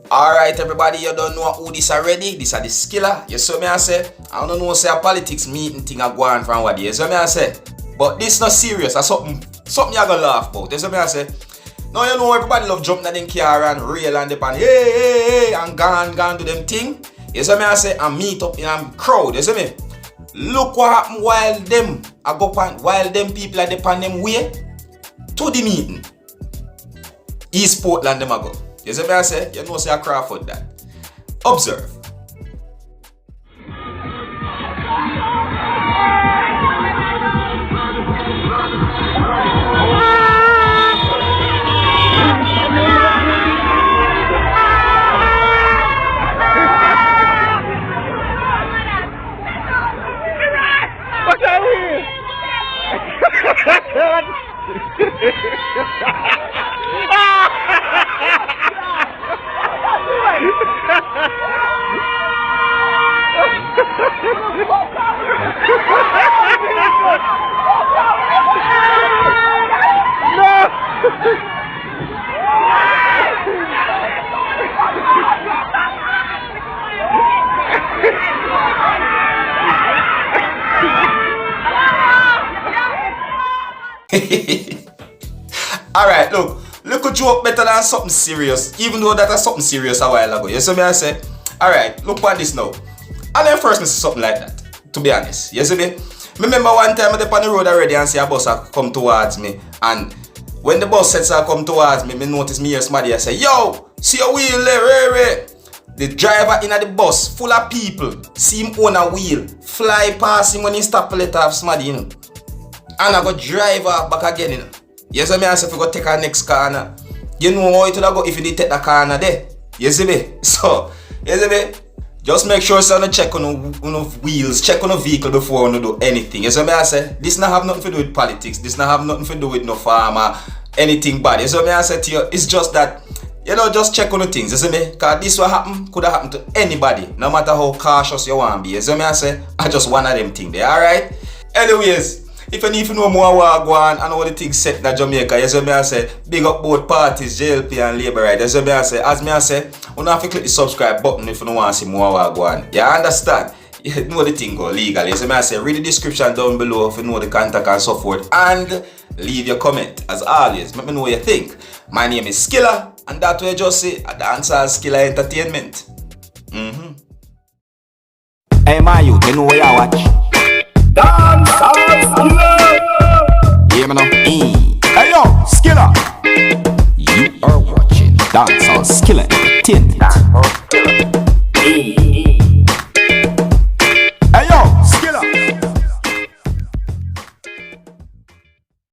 Alright everybody, you don't know who this already. This are the skiller. You saw me I say. I don't know say a politics meeting thing a go on from what you saw me I say. But this not serious. That's something you gonna laugh about. You saw me I say. Now you know everybody love jumping in them car and rail and dip and hey and gone do them thing. You see me I say and meet up in a crowd. You see me? Look what happened while them people are on them way to the meeting. East Portland them a go. You see me I say? You know say a Crawford that. Observe. Alright, look a joke better than something serious, even though that was something serious a while ago. You see me I say? Alright, look at this now. And then first me see something like that, to be honest. You see me? Remember one time I was on the road already and see a bus come towards me, and when the bus sets come towards me, notice me hear somebody I say, yo, see your wheel there, The driver in the bus, full of people, see him on a wheel, fly past him when he stop to let off somebody, you know. And I go drive back again, you know. You see me, I say if you go take a next corner, you know how it would go if you did take the corner there. You see me? So, you see me? Just make sure you check on wheels, check on the vehicle before you do anything. You see me? I say, this not have nothing to do with politics, this not have nothing to do with no farmer, anything bad. You see me? I say to you, it's just that, you know, just check on the things, you see me? Because this what happen, could have happened to anybody, no matter how cautious you want to be. You see me? I say, I just one of them things there, alright? Anyways, if you need to know more what go on and how the things set in Jamaica, you see me I say, big up both parties, JLP and Labour Right. You see me I say, as me I say, you don't have to click the subscribe button if you don't want to see more what go on. You understand? You know the thing go legal. You see me I say, read the description down below if you know the contact and so forth. And leave your comment. As always, let me know what you think. My name is Skilla, and that way just say, a Dancehall Skilla Entertainment. Hey my youth, you know what you watch? Dancehall Skilla! Yeah, man. Hey yo, Skilla! You are watching Dancehall Skilla Entertainment.